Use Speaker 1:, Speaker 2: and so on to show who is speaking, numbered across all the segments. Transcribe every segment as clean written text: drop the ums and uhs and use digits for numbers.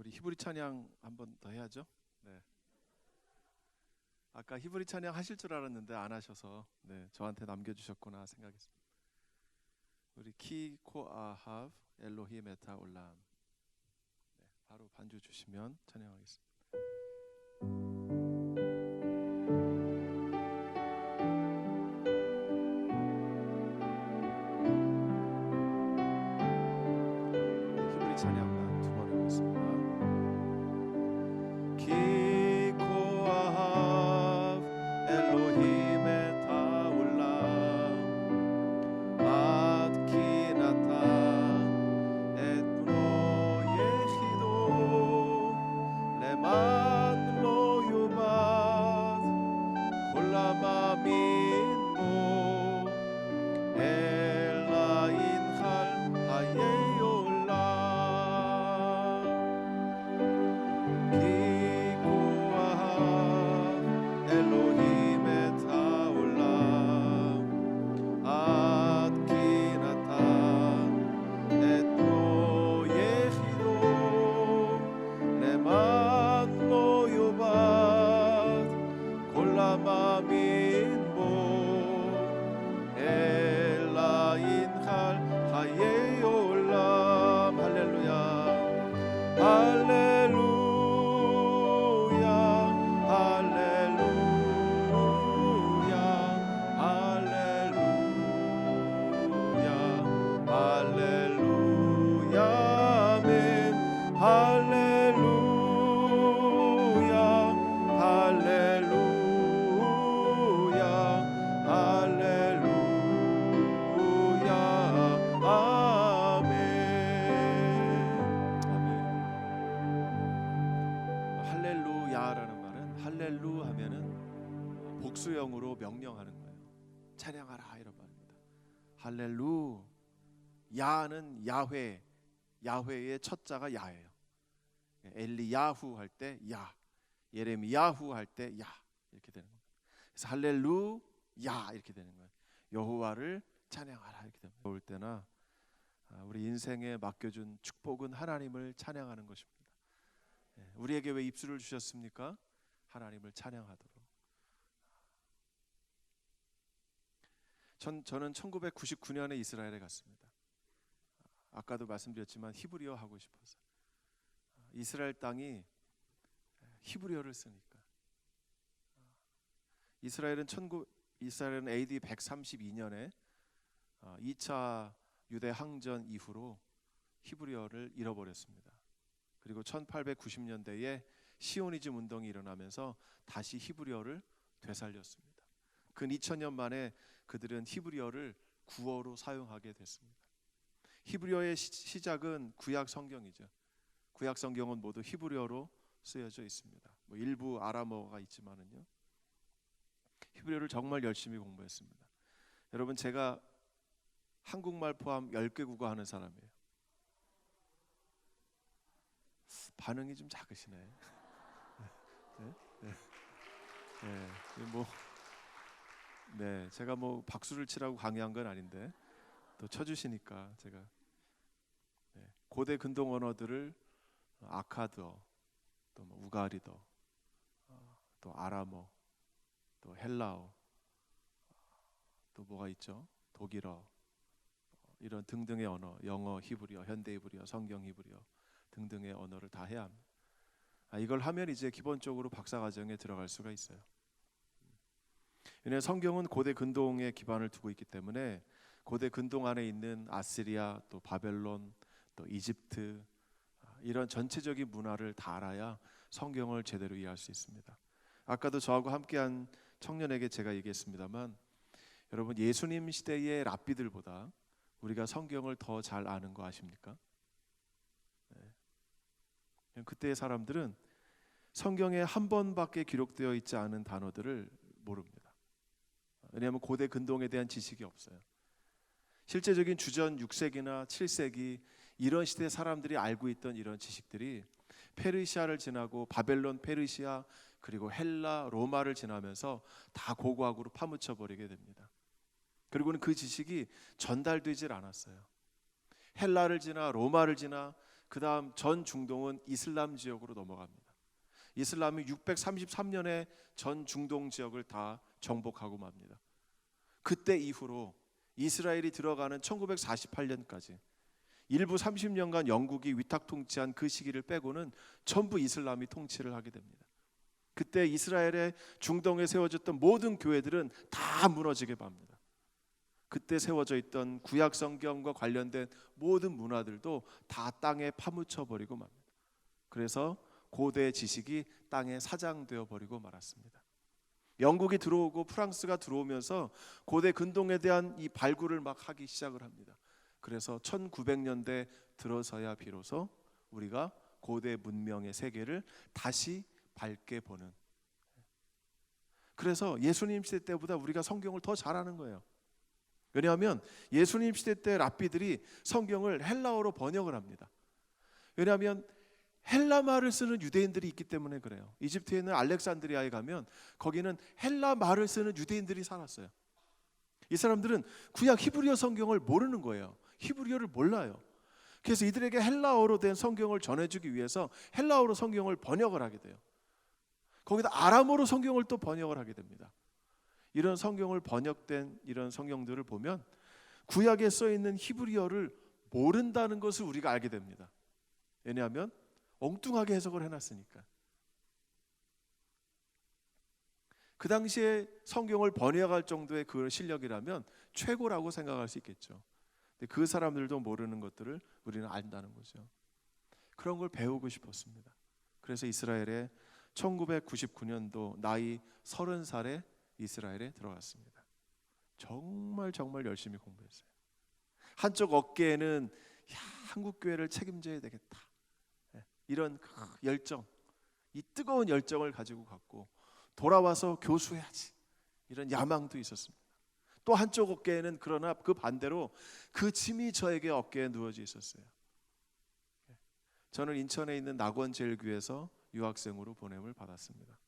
Speaker 1: 우리 히브리 찬양 한 번 더 해야죠. 네. 아까 히브리 찬양 하실 줄 알았는데 안 하셔서 저한테 남겨주셨구나 생각했습니다. 우리 키코 아하브 엘로힘 에타 올람. 바로 반주 주시면 찬양하겠습니다. 히브리 찬양만 두 번 해보겠습니다. 복수형으로 명령하는 거예요. 찬양하라 이런 말입니다. 할렐루. 야는 야훼, 야훼의 첫 자가 야예요. 엘리야후 할 때 야, 예레미야후 할 때 야 이렇게 되는 겁니다. 그래서 할렐루 야 이렇게 되는 거예요. 여호와를 찬양하라 이렇게 됩니다. 올 때나 우리 인생에 맡겨준 축복은 하나님을 찬양하는 것입니다. 우리에게 왜 입술을 주셨습니까? 하나님을 찬양하도록. 저는 1999년에 이스라엘에 갔습니다. 아까도 말씀드렸지만 히브리어 하고 싶어서. 이스라엘 땅이 히브리어를 쓰니까. 이스라엘은 AD 132년에 2차 유대 항전 이후로 히브리어를 잃어버렸습니다. 그리고 1890년대에 시오니즘 운동이 일어나면서 다시 히브리어를 되살렸습니다. 근 2000년 만에 그들은 히브리어를 구어로 사용하게 됐습니다. 히브리어의 시작은 구약 성경이죠. 구약 성경은 모두 히브리어로 쓰여져 있습니다. 일부 아람어가 있지만은요. 히브리어를 정말 열심히 공부했습니다. 여러분, 제가 한국말 포함 10개 국어 하는 사람이에요. 반응이 좀 작으시네. 제가 박수를 치라고 강의한 건 아닌데 또 쳐주시니까 제가 고대 근동 언어들을 아카드어, 또 우가리더, 또 아람어, 또 헬라어, 또 뭐가 있죠? 독일어, 이런 등등의 언어, 영어, 히브리어, 현대 히브리어, 성경 히브리어 등등의 언어를 다 해야 합니다. 이걸 하면 이제 기본적으로 박사과정에 들어갈 수가 있어요. 왜냐하면 성경은 고대 근동에 기반을 두고 있기 때문에 고대 근동 안에 있는 아시리아, 또 바벨론, 또 이집트, 이런 전체적인 문화를 다 알아야 성경을 제대로 이해할 수 있습니다. 아까도 저하고 함께한 청년에게 제가 얘기했습니다만, 여러분, 예수님 시대의 랍비들보다 우리가 성경을 더 잘 아는 거 아십니까? 그때의 사람들은 성경에 한 번밖에 기록되어 있지 않은 단어들을 모릅니다. 왜냐하면 고대 근동에 대한 지식이 없어요. 실제적인 주전 6세기나 7세기 이런 시대 사람들이 알고 있던 이런 지식들이 페르시아를 지나고 바벨론, 페르시아, 그리고 헬라, 로마를 지나면서 다 고고학으로 파묻혀 버리게 됩니다. 그리고는 그 지식이 전달되질 않았어요. 헬라를 지나 로마를 지나 그 다음 전 중동은 이슬람 지역으로 넘어갑니다. 이슬람이 633년에 전 중동 지역을 다 정복하고 맙니다. 그때 이후로 이스라엘이 들어가는 1948년까지 일부 30년간 영국이 위탁 통치한 그 시기를 빼고는 전부 이슬람이 통치를 하게 됩니다. 그때 이스라엘의 중동에 세워졌던 모든 교회들은 다 무너지게 맙니다. 그때 세워져 있던 구약 성경과 관련된 모든 문화들도 다 땅에 파묻혀 버리고 맙니다. 그래서 고대 지식이 땅에 사장되어 버리고 말았습니다. 영국이 들어오고 프랑스가 들어오면서 고대 근동에 대한 이 발굴을 막 하기 시작을 합니다. 그래서 1900년대 들어서야 비로소 우리가 고대 문명의 세계를 다시 밝게 보는, 그래서 예수님 시대 때보다 우리가 성경을 더 잘하는 거예요. 왜냐하면 예수님 시대 때 랍비들이 성경을 헬라어로 번역을 합니다. 왜냐하면 헬라 말을 쓰는 유대인들이 있기 때문에 그래요. 이집트에 있는 알렉산드리아에 가면 거기는 헬라 말을 쓰는 유대인들이 살았어요. 이 사람들은 구약 히브리어 성경을 모르는 거예요. 히브리어를 몰라요. 그래서 이들에게 헬라어로 된 성경을 전해주기 위해서 헬라어로 성경을 번역을 하게 돼요. 거기다 아람어로 성경을 또 번역을 하게 됩니다. 이런 성경을 번역된 이런 성경들을 보면 구약에 써 있는 히브리어를 모른다는 것을 우리가 알게 됩니다. 왜냐하면 엉뚱하게 해석을 해놨으니까. 그 당시에 성경을 번역할 정도의 그 실력이라면 최고라고 생각할 수 있겠죠. 근데 그 사람들도 모르는 것들을 우리는 안다는 거죠. 그런 걸 배우고 싶었습니다. 그래서 이스라엘에 1999년도 나이 30살에 이스라엘에 들어갔습니다. 정말 열심히 공부했어요. 한쪽 어깨에는 한국 교회를 책임져야 되겠다, 이런 열정, 이 뜨거운 열정을 가지고 갔고, 돌아와서 교수해야지, 이런 야망도 있었습니다. 또 한쪽 어깨에는 그러나 그 반대로 그 짐이 저에게 어깨에 누워져 있었어요. 저는 인천에 있는 낙원제일교회에서 유학생으로 보냄을 받았습니다.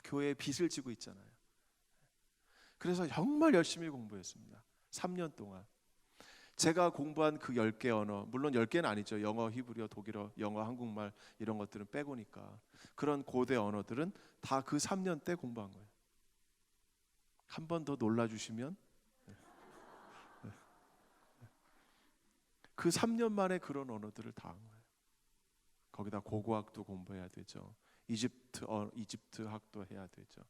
Speaker 1: 교회에 빚을 지고 있잖아요. 그래서 정말 열심히 공부했습니다. 3년 동안 제가 공부한 그 10개 언어, 물론 10개는 아니죠. 영어, 히브리어, 독일어, 영어, 한국말 이런 것들은 빼고니까 그런 고대 언어들은 다 그 3년 때 공부한 거예요. 한 번 더 놀라주시면, 그 3년 만에 그런 언어들을 다 한 거예요. 거기다 고고학도 공부해야 되죠. 이집트 학도 해야 되죠.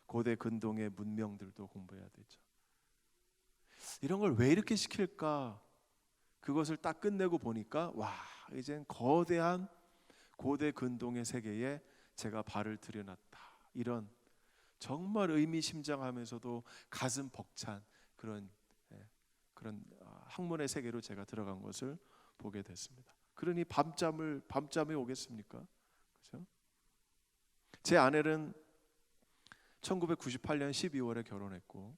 Speaker 1: 고대 근동의 문명들도 공부해야 되죠. 이런 걸 왜 이렇게 시킬까? 그것을 딱 끝내고 보니까 와, 이젠 거대한 고대 근동의 세계에 제가 발을 들여놨다. 이런 정말 의미심장하면서도 가슴 벅찬 그런 학문의 세계로 제가 들어간 것을 보게 됐습니다. 그러니 밤잠이 오겠습니까? 그렇죠? 제 아내는 1998년 12월에 결혼했고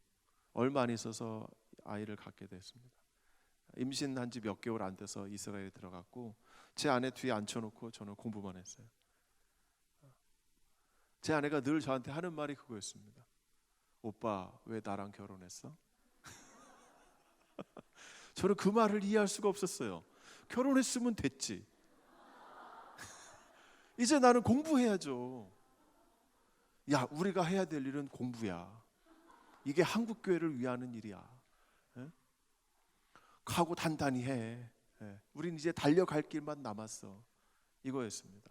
Speaker 1: 얼마 안 있어서 아이를 갖게 됐습니다. 임신한 지 몇 개월 안 돼서 이스라엘에 들어갔고 제 아내 뒤에 앉혀놓고 저는 공부만 했어요. 제 아내가 늘 저한테 하는 말이 그거였습니다. 오빠 왜 나랑 결혼했어? 저는 그 말을 이해할 수가 없었어요. 결혼했으면 됐지. 이제 나는 공부해야죠. 야, 우리가 해야 될 일은 공부야. 이게 한국 교회를 위하는 일이야. 가고 단단히 해. 우린 이제 달려갈 길만 남았어. 이거였습니다.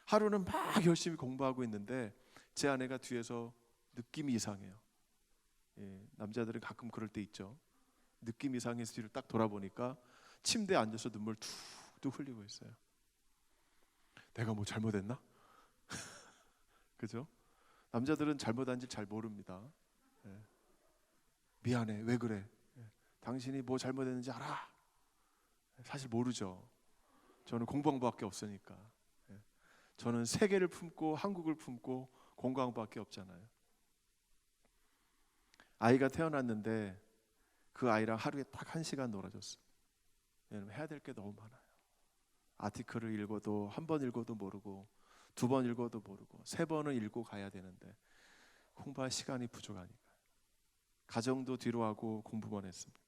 Speaker 1: 하루는 막 열심히 공부하고 있는데 제 아내가 뒤에서 느낌이 이상해요. 남자들은 가끔 그럴 때 있죠. 느낌 이상해서 뒤를 딱 돌아보니까 침대에 앉아서 눈물 툭툭 흘리고 있어요. 내가 뭐 잘못했나? 그죠? 남자들은 잘못한 줄 잘 모릅니다. 미안해, 왜 그래? 당신이 뭐 잘못했는지 알아? 사실 모르죠. 저는 공부밖에 없으니까. 저는 세계를 품고 한국을 품고 공부밖에 없잖아요. 아이가 태어났는데 그 아이랑 하루에 딱 1시간 놀아줬어요. 왜냐면 해야 될 게 너무 많아요. 아티클을 읽어도 한 번 읽어도 모르고 2번 읽어도 모르고 3번은 읽고 가야 되는데 공부할 시간이 부족하니까 가정도 뒤로 하고 공부만 했습니다.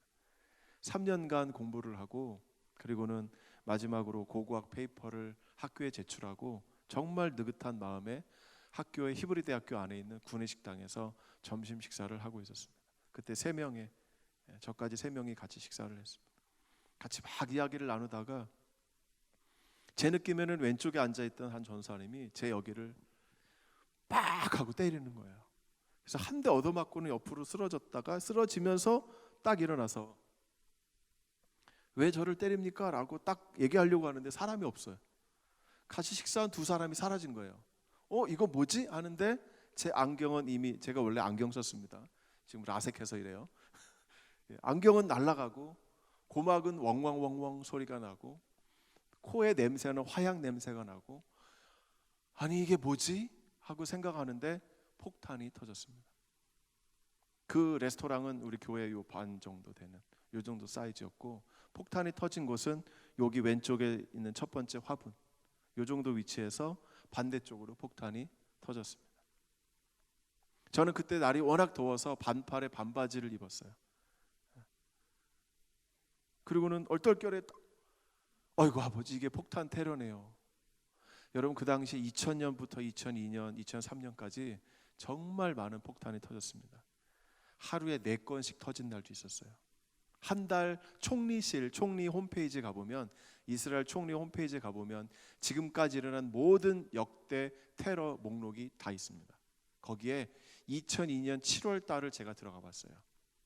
Speaker 1: 3년간 공부를 하고 그리고는 마지막으로 고고학 페이퍼를 학교에 제출하고 정말 느긋한 마음에 학교의 히브리 대학교 안에 있는 구내식당에서 점심 식사를 하고 있었습니다. 그때 저까지 세 명이 같이 식사를 했습니다. 같이 막 이야기를 나누다가 제 느낌에는 왼쪽에 앉아있던 한 전사님이 제 여기를 빡 하고 때리는 거예요. 그래서 한 대 얻어맞고는 옆으로 쓰러졌다가 쓰러지면서 딱 일어나서 왜 저를 때립니까? 라고 딱 얘기하려고 하는데 사람이 없어요. 같이 식사한 두 사람이 사라진 거예요. 이거 뭐지? 하는데 제 안경은 이미, 제가 원래 안경 썼습니다. 지금 라섹해서 이래요. 안경은 날아가고 고막은 웡웡웡웡 소리가 나고 코의 냄새는 화약 냄새가 나고, 아니 이게 뭐지? 하고 생각하는데 폭탄이 터졌습니다. 그 레스토랑은 우리 교회 요 반 정도 되는 요 정도 사이즈였고, 폭탄이 터진 곳은 여기 왼쪽에 있는 첫 번째 화분 요 정도 위치에서 반대쪽으로 폭탄이 터졌습니다. 저는 그때 날이 워낙 더워서 반팔에 반바지를 입었어요. 그리고는 얼떨결에 어이구 아버지, 이게 폭탄 테러네요. 여러분, 그 당시 2000년부터 2002년, 2003년까지 정말 많은 폭탄이 터졌습니다. 하루에 4건씩 터진 날도 있었어요. 한 달 총리 홈페이지에 가보면, 이스라엘 총리 홈페이지에 가보면 지금까지 일어난 모든 역대 테러 목록이 다 있습니다. 거기에 2002년 7월 달을 제가 들어가 봤어요.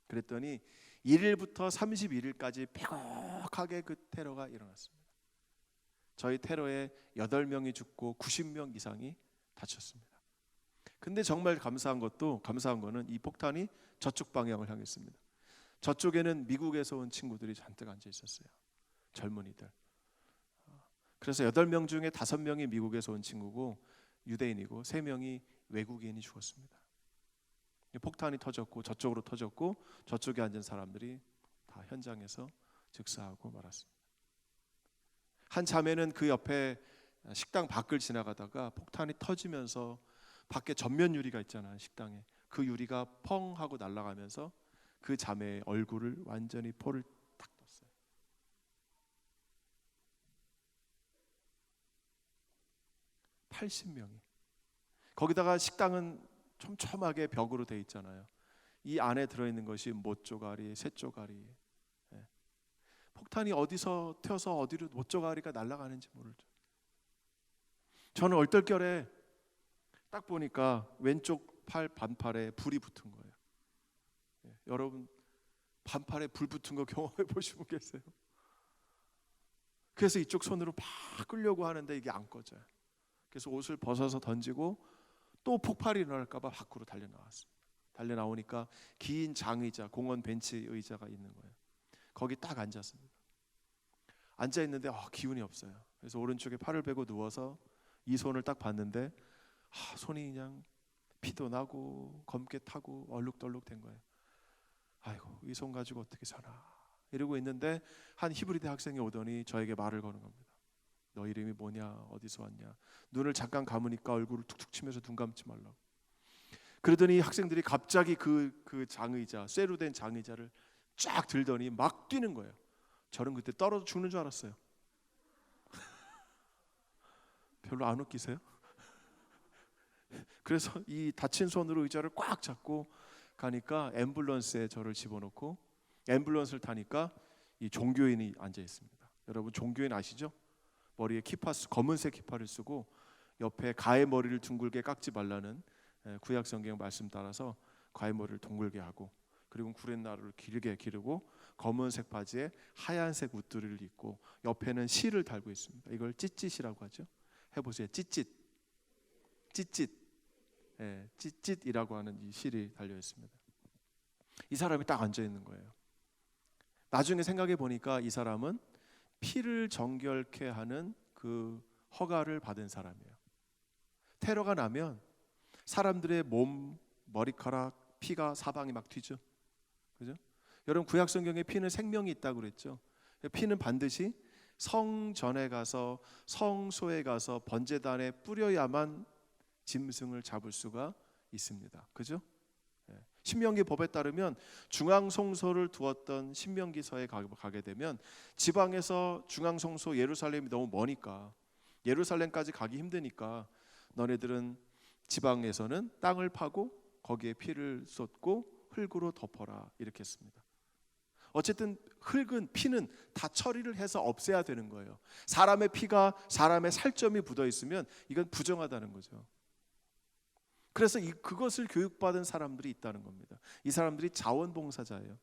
Speaker 1: 그랬더니 1일부터 31일까지 폐곡하게 그 테러가 일어났습니다. 저희 테러에 8명이 죽고 90명 이상이 다쳤습니다. 근데 정말 감사한 거는 이 폭탄이 저쪽 방향을 향했습니다. 저쪽에는 미국에서 온 친구들이 잔뜩 앉아 있었어요. 젊은이들. 그래서 8명 중에 5명이 미국에서 온 친구고 유대인이고 3명이 외국인이 죽었습니다. 폭탄이 터졌고 저쪽으로 터졌고 저쪽에 앉은 사람들이 다 현장에서 즉사하고 말았습니다. 한 자매는 그 옆에 식당 밖을 지나가다가 폭탄이 터지면서 밖에 전면 유리가 있잖아요, 식당에. 그 유리가 펑 하고 날아가면서 그 자매의 얼굴을 완전히 포를 탁 떴어요. 80명이. 거기다가 식당은 촘촘하게 벽으로 돼 있잖아요. 이 안에 들어있는 것이 못조가리, 쇠조가리. 폭탄이 어디서 튀어서 어디로 못조가리가 날아가는지 모르죠. 저는 얼떨결에 딱 보니까 왼쪽 팔 반팔에 불이 붙은 거예요. 여러분, 반팔에 불 붙은 거 경험해 보신 분 계세요? 그래서 이쪽 손으로 막 끌려고 하는데 이게 안 꺼져요. 그래서 옷을 벗어서 던지고 또 폭발이 일어날까 봐 밖으로 달려나왔어요. 달려나오니까 긴 장의자, 공원 벤치 의자가 있는 거예요. 거기 딱 앉았습니다. 앉아있는데 기운이 없어요. 그래서 오른쪽에 팔을 베고 누워서 이 손을 딱 봤는데 손이 그냥 피도 나고 검게 타고 얼룩덜룩 된 거예요. 아이고, 이 손 가지고 어떻게 사나 이러고 있는데 한 히브리대 학생이 오더니 저에게 말을 거는 겁니다. 너 이름이 뭐냐, 어디서 왔냐. 눈을 잠깐 감으니까 얼굴을 툭툭 치면서 눈 감지 말라고. 그러더니 학생들이 갑자기 그 장의자, 쇠로 된 장의자를 쫙 들더니 막 뛰는 거예요. 저는 그때 떨어져 죽는 줄 알았어요. 별로 안 웃기세요? 그래서 이 다친 손으로 의자를 꽉 잡고 가니까 앰뷸런스에 저를 집어넣고, 앰뷸런스를 타니까 이 종교인이 앉아 있습니다. 여러분, 종교인 아시죠? 머리에 검은색 키파를 쓰고 옆에 가해 머리를 둥글게 깎지 말라는 구약 성경 말씀 따라서 가해 머리를 둥글게 하고, 그리고 구렛나루를 길게 기르고 검은색 바지에 하얀색 웃두리를 입고 옆에는 실을 달고 있습니다. 이걸 찌릿이라고 하죠. 해보세요. 찌릿. 찌릿이라고 하는 이 실이 달려 있습니다. 이 사람이 딱 앉아 있는 거예요. 나중에 생각해 보니까 이 사람은 피를 정결케 하는 그 허가를 받은 사람이에요. 테러가 나면 사람들의 몸, 머리카락, 피가 사방에 막 튀죠. 그죠? 여러분, 구약 성경에 피는 생명이 있다고 그랬죠. 피는 반드시 성전에 가서, 성소에 가서 번제단에 뿌려야만 짐승을 잡을 수가 있습니다. 그죠? 신명기 법에 따르면 중앙성소를 두었던 신명기서에 가게 되면 지방에서 중앙성소 예루살렘이 너무 머니까, 예루살렘까지 가기 힘드니까 너네들은 지방에서는 땅을 파고 거기에 피를 쏟고 흙으로 덮어라, 이렇게 했습니다. 어쨌든 흙은, 피는 다 처리를 해서 없애야 되는 거예요. 사람의 피가, 사람의 살점이 묻어 있으면 이건 부정하다는 거죠. 그래서 그것을 교육받은 사람들이 있다는 겁니다. 이 사람들이 자원봉사자예요.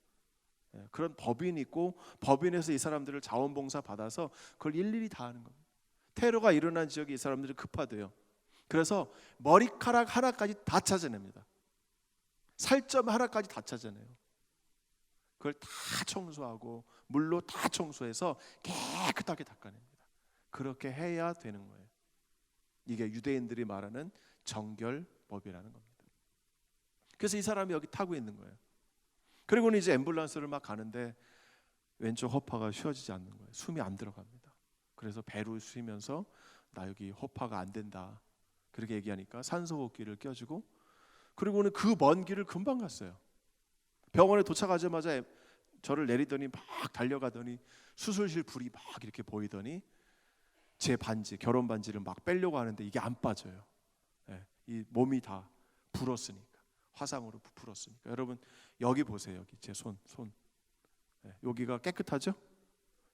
Speaker 1: 그런 법인이 있고, 법인에서 이 사람들을 자원봉사 받아서 그걸 일일이 다 하는 겁니다. 테러가 일어난 지역에 이 사람들이 급파돼요. 그래서 머리카락 하나까지 다 찾아냅니다. 살점 하나까지 다 찾아내요. 그걸 다 청소하고 물로 다 청소해서 깨끗하게 닦아냅니다. 그렇게 해야 되는 거예요. 이게 유대인들이 말하는 정결법이라는 겁니다. 그래서 이 사람이 여기 타고 있는 거예요. 그리고는 이제 앰뷸런스를 막 가는데 왼쪽 허파가 쉬어지지 않는 거예요. 숨이 안 들어갑니다. 그래서 배로 쉬면서 나 여기 허파가 안 된다, 그렇게 얘기하니까 산소호흡기를 껴주고, 그리고는 그 먼 길을 금방 갔어요. 병원에 도착하자마자 저를 내리더니 막 달려가더니 수술실 불이 막 이렇게 보이더니 제 반지, 결혼 반지를 막 빼려고 하는데 이게 안 빠져요. 이 몸이 다 불었으니까, 화상으로 불었으니까. 여러분 여기 보세요. 여기 제 손. 여기가 깨끗하죠?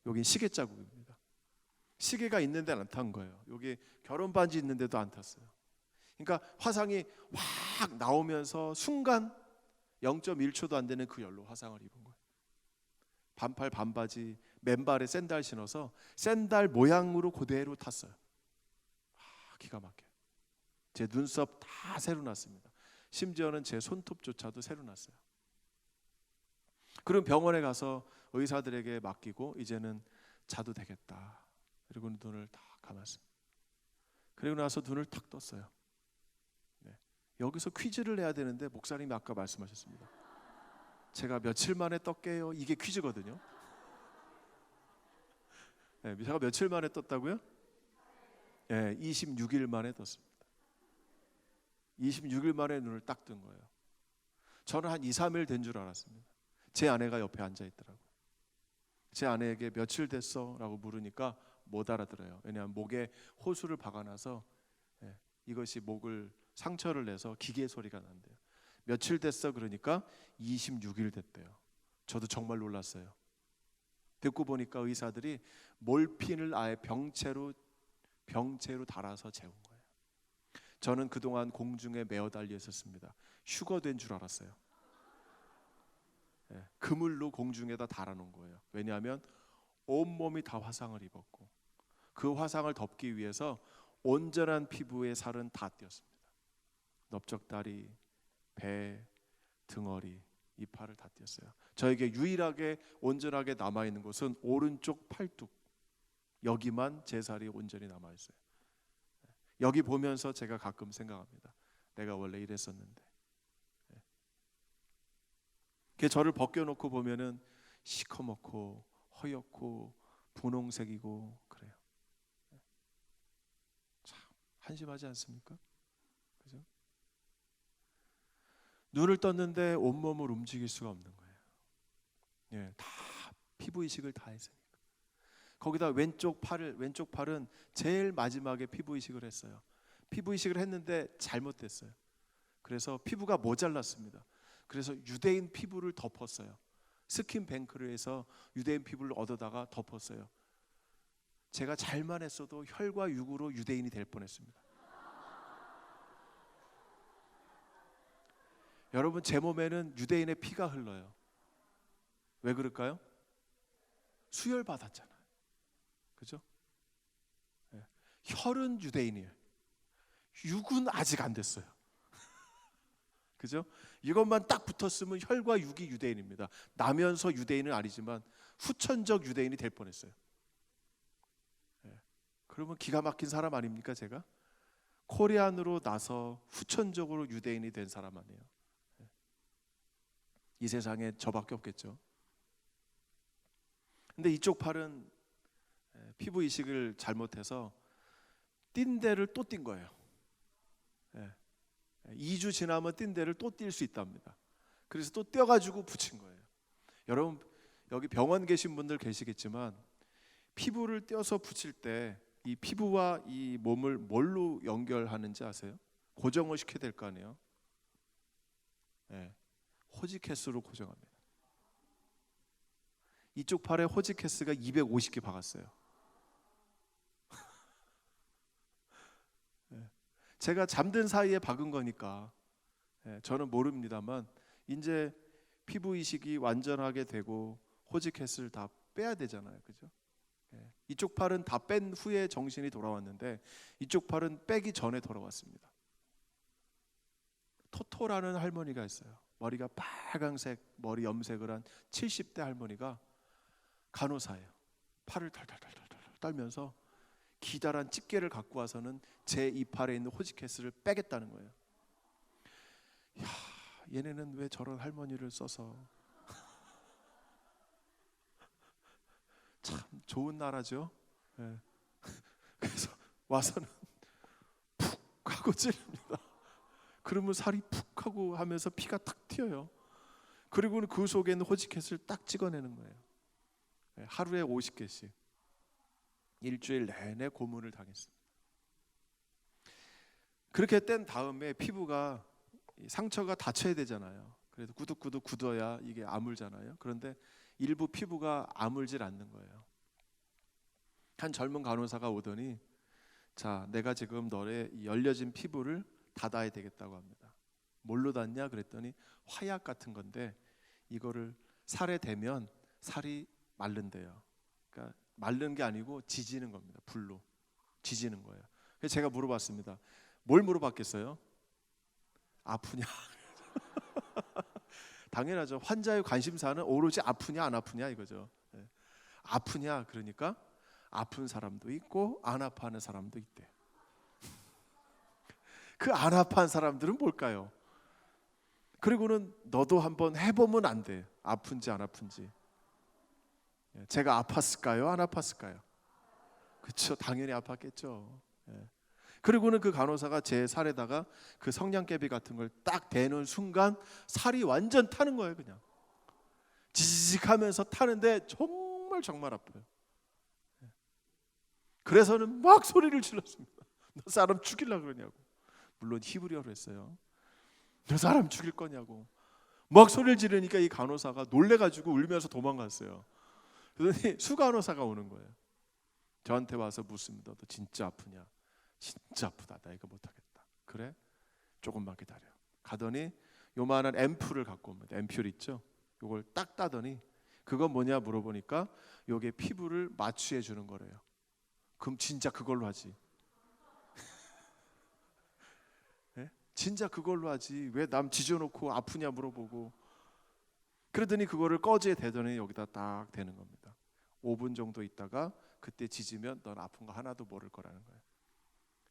Speaker 1: 여기 시계 자국입니다. 시계가 있는 데는 안 탄 거예요. 여기 결혼 반지 있는 데도 안 탔어요. 그러니까 화상이 확 나오면서 순간 0.1초도 안 되는 그 열로 화상을 입은 거예요. 반팔 반바지, 맨발에 샌들 신어서 샌들 모양으로 그대로 탔어요. 기가 막혀요. 제 눈썹 다 새로 났습니다. 심지어는 제 손톱조차도 새로 났어요. 그럼 병원에 가서 의사들에게 맡기고 이제는 자도 되겠다. 그리고 눈을 다 감았습니다. 그리고 나서 눈을 탁 떴어요. 여기서 퀴즈를 내야 되는데 목사님이 아까 말씀하셨습니다. 제가 며칠 만에 떴게요. 이게 퀴즈거든요. 제가 며칠 만에 떴다고요? 26일 만에 떴습니다. 26일 만에 눈을 딱 뜬 거예요. 저는 한 2, 3일 된 줄 알았습니다. 제 아내가 옆에 앉아 있더라고요. 제 아내에게 며칠 됐어? 라고 물으니까 못 알아들어요. 왜냐하면 목에 호수를 박아놔서 이것이 목을 상처를 내서 기계 소리가 난대요. 며칠 됐어? 그러니까 26일 됐대요. 저도 정말 놀랐어요. 듣고 보니까 의사들이 몰핀을 아예 병채로 달아서 재운 거예요. 저는 그동안 공중에 매어 달려 있었습니다. 휴거된 줄 알았어요. 그물로 공중에다 달아놓은 거예요. 왜냐하면 온몸이 다 화상을 입었고 그 화상을 덮기 위해서 온전한 피부의 살은 다 띄었습니다. 넓적다리, 배, 등허리, 이파를 다 띄었어요. 저에게 유일하게 온전하게 남아있는 곳은 오른쪽 팔뚝, 여기만 제 살이 온전히 남아있어요. 여기 보면서 제가 가끔 생각합니다. 내가 원래 이랬었는데. 저를 벗겨놓고 보면은 시커멓고 허옇고 분홍색이고 그래요. 참 한심하지 않습니까? 그죠? 눈을 떴는데 온몸을 움직일 수가 없는 거예요. 다 피부 이식을 다 했으니까. 거기다 왼쪽 팔은 제일 마지막에 피부 이식을 했어요. 피부 이식을 했는데 잘못됐어요. 그래서 피부가 모자랐습니다. 그래서 유대인 피부를 덮었어요. 스킨뱅크를 해서 유대인 피부를 얻어다가 덮었어요. 제가 잘만 했어도 혈과 육으로 유대인이 될 뻔했습니다. 여러분 제 몸에는 유대인의 피가 흘러요. 왜 그럴까요? 수혈 받았잖아요. 그죠? 혈은 유대인이에요. 육은 아직 안 됐어요. 그죠? 이것만 딱 붙었으면 혈과 육이 유대인입니다. 나면서 유대인은 아니지만 후천적 유대인이 될 뻔했어요. 그러면 기가 막힌 사람 아닙니까 제가? 코리안으로 나서 후천적으로 유대인이 된 사람 아니에요. 이 세상에 저밖에 없겠죠. 근데 이쪽 팔은 피부 이식을 잘못해서 띈 데를 또 띈 거예요. 2주 지나면 띈 데를 또 띌 수 있답니다. 그래서 또 떼어가지고 붙인 거예요. 여러분 여기 병원 계신 분들 계시겠지만 피부를 떼어서 붙일 때 이 피부와 이 몸을 뭘로 연결하는지 아세요? 고정을 시켜야 될 거 아니에요. 네, 호지캐스로 고정합니다. 이쪽 팔에 호지캐스가 250개 박았어요. 네, 제가 잠든 사이에 박은 거니까 저는 모릅니다만 이제 피부 이식이 완전하게 되고 호지캐스를 다 빼야 되잖아요, 그죠? 이쪽 팔은 다 뺀 후에 정신이 돌아왔는데 이쪽 팔은 빼기 전에 돌아왔습니다. 토토라는 할머니가 있어요. 머리가 빨강색 머리 염색을 한 70대 할머니가 간호사예요. 팔을 털털털털 떨면서 기다란 집게를 갖고 와서는 제 이 팔에 있는 호지캐스를 빼겠다는 거예요. 야, 얘네는 왜 저런 할머니를 써서 참 좋은 나라죠. 네. 그래서 와서는 푹 하고 찌릅니다. 그러면 살이 푹 하고 하면서 피가 탁 튀어요. 그리고는 그 속에 있는 호지켓을 딱 찍어내는 거예요. 네, 하루에 50개씩 일주일 내내 고문을 당했습니다. 그렇게 뗀 다음에 피부가 상처가 닫혀야 되잖아요. 그래도 구둑구둑 굳어야 이게 아물잖아요. 그런데 일부 피부가 아물질 않는 거예요. 한 젊은 간호사가 오더니 자, 내가 지금 너의 열려진 피부를 닫아야 되겠다고 합니다. 뭘로 닫냐 그랬더니 화약 같은 건데 이거를 살에 대면 살이 마른대요. 그러니까 마른 게 아니고 지지는 겁니다. 불로 지지는 거예요. 그래서 제가 물어봤습니다. 뭘 물어봤겠어요? 아프냐? 당연하죠. 환자의 관심사는 오로지 아프냐 안 아프냐 이거죠. 네. 아프냐 그러니까 아픈 사람도 있고 안 아파하는 사람도 있대. 그 안 아파하는 사람들은 뭘까요? 그리고는 너도 한번 해보면 안 돼. 아픈지 안 아픈지. 제가 아팠을까요? 안 아팠을까요? 그렇죠. 당연히 아팠겠죠. 그리고는 그 간호사가 제 살에다가 그 성냥개비 같은 걸 딱 대는 순간 살이 완전 타는 거예요. 그냥 지직하면서 타는데 정말 아파요. 그래서는 막 소리를 질렀습니다. 너 사람 죽이려고 그러냐고. 물론 히브리어로 했어요. 너 사람 죽일 거냐고. 막 소리를 지르니까 이 간호사가 놀래가지고 울면서 도망갔어요. 그러더니 수간호사가 오는 거예요. 저한테 와서 묻습니다. 너 진짜 아프냐? 진짜 아프다. 나 이거 못하겠다. 그래? 조금만 기다려. 가더니 요만한 앰플을 갖고 옵니다. 앰플 있죠? 요걸 딱 따더니 그건 뭐냐 물어보니까 요게 피부를 마취해 주는 거래요. 그럼 진짜 그걸로 하지. 네? 진짜 그걸로 하지. 왜 남 지져놓고 아프냐 물어보고. 그러더니 그거를 꺼지에 대더니 여기다 딱 대는 겁니다. 5분 정도 있다가 그때 지지면 넌 아픈 거 하나도 모를 거라는 거예요.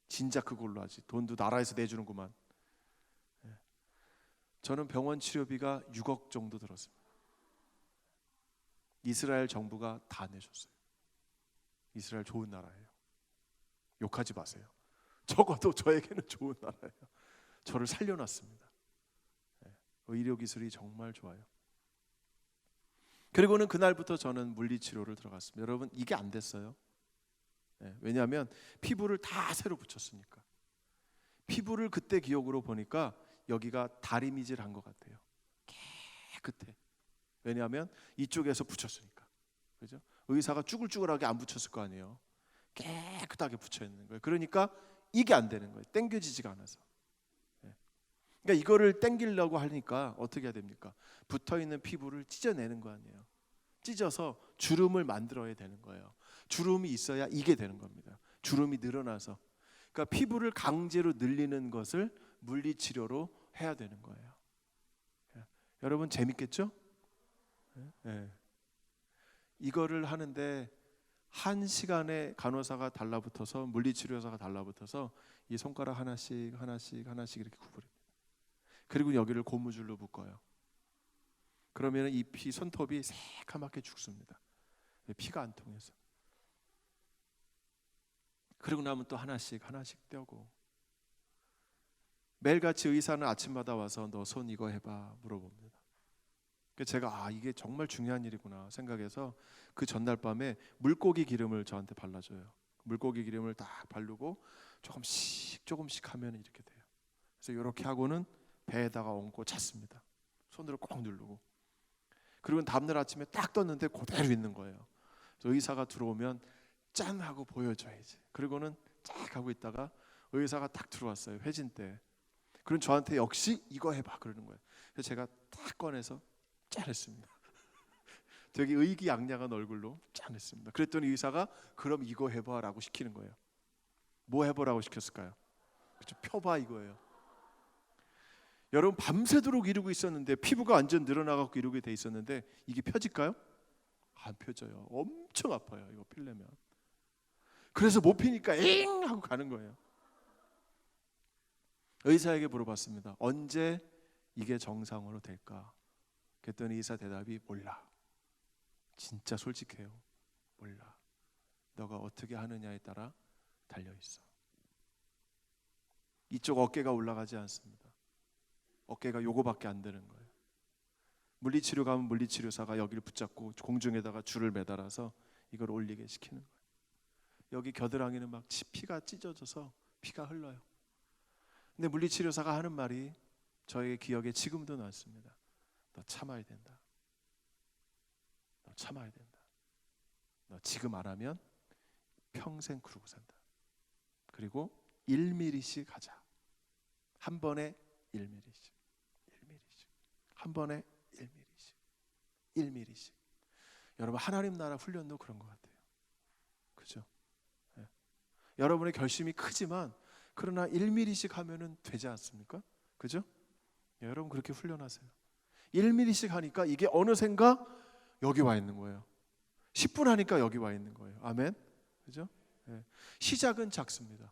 Speaker 1: 진짜 그걸로 하지. 돈도 나라에서 내주는구만. 저는 병원 치료비가 6억 정도 들었습니다. 이스라엘 정부가 다 내줬어요. 이스라엘 좋은 나라예요. 욕하지 마세요. 적어도 저에게는 좋은 나라예요. 저를 살려놨습니다. 의료기술이 정말 좋아요. 그리고는 그날부터 저는 물리치료를 들어갔습니다. 여러분 이게 안 됐어요. 왜냐하면 피부를 다 새로 붙였으니까. 피부를 그때 기억으로 보니까 여기가 다리미질한 것 같아요. 깨끗해. 왜냐하면 이쪽에서 붙였으니까. 그죠? 의사가 쭈글쭈글하게 안 붙였을 거 아니에요. 깨끗하게 붙여 있는 거예요. 그러니까 이게 안 되는 거예요. 당겨지지가 않아서. 그러니까 이거를 당기려고 하니까 어떻게 해야 됩니까? 붙어 있는 피부를 찢어내는 거 아니에요. 찢어서 주름을 만들어야 되는 거예요. 주름이 있어야 이게 되는 겁니다. 주름이 늘어나서. 그러니까 피부를 강제로 늘리는 것을 물리치료로 해야 되는 거예요. 여러분 재밌겠죠? 네. 이거를 하는데 1시간에 간호사가 달라붙어서 물리치료사가 달라붙어서 이 손가락 하나씩 이렇게 구부립니다. 그리고 여기를 고무줄로 묶어요. 그러면 이 손톱이 새카맣게 죽습니다. 피가 안 통해서. 그리고 나면 또 하나씩 떼고. 매일같이 의사는 아침마다 와서 너 손 이거 해봐 물어봅니다. 제가 이게 정말 중요한 일이구나 생각해서 그 전날 밤에 물고기 기름을 저한테 발라줘요. 물고기 기름을 딱 바르고 조금씩 하면 이렇게 돼요. 그래서 이렇게 하고는 배에다가 얹고 잤습니다. 손으로 꼭 누르고. 그리고 다음날 아침에 딱 떴는데 그대로 있는 거예요. 그래서 의사가 들어오면 짠 하고 보여줘야지. 그리고는 쫙 하고 있다가 의사가 딱 들어왔어요. 회진 때. 그럼 저한테 역시 이거 해봐 그러는 거예요. 그래서 제가 딱 꺼내서 짠 했습니다. 되게 의기양양한 얼굴로 짠 했습니다. 그랬더니 의사가 그럼 이거 해봐 라고 시키는 거예요. 뭐 해보라고 시켰을까요? 그렇죠, 펴봐 이거예요. 여러분 밤새도록 이러고 있었는데 피부가 완전 늘어나갖고 이러게 돼 있었는데 이게 펴질까요? 안 펴져요. 엄청 아파요 이거 피려면. 그래서 못 피니까 잉 하고 가는 거예요. 의사에게 물어봤습니다. 언제 이게 정상으로 될까? 그랬더니 의사 대답이 몰라. 진짜 솔직해요. 몰라. 너가 어떻게 하느냐에 따라 달려있어. 이쪽 어깨가 올라가지 않습니다. 어깨가 요거밖에 안 되는 거예요. 물리치료 가면 물리치료사가 여기를 붙잡고 공중에다가 줄을 매달아서 이걸 올리게 시키는 거예요. 여기 겨드랑이는 막 피가 찢어져서 피가 흘러요. 근데 물리치료사가 하는 말이 저의 기억에 지금도 남습니다. 너 참아야 된다. 너 참아야 된다. 너 지금 안 하면 평생 그러고 산다. 그리고 1mm씩 하자. 한 번에 1mm씩. 1mm씩. 한 번에 1mm씩. 1mm씩. 여러분 하나님 나라 훈련도 그런 것 같아요. 그죠? 네. 여러분의 결심이 크지만 그러나 1mm씩 하면은 되지 않습니까? 그죠? 네, 여러분 그렇게 훈련하세요. 1mm씩 하니까 이게 어느샌가 여기 와 있는 거예요. 10분 하니까 여기 와 있는 거예요. 아멘. 그죠? 네. 시작은 작습니다.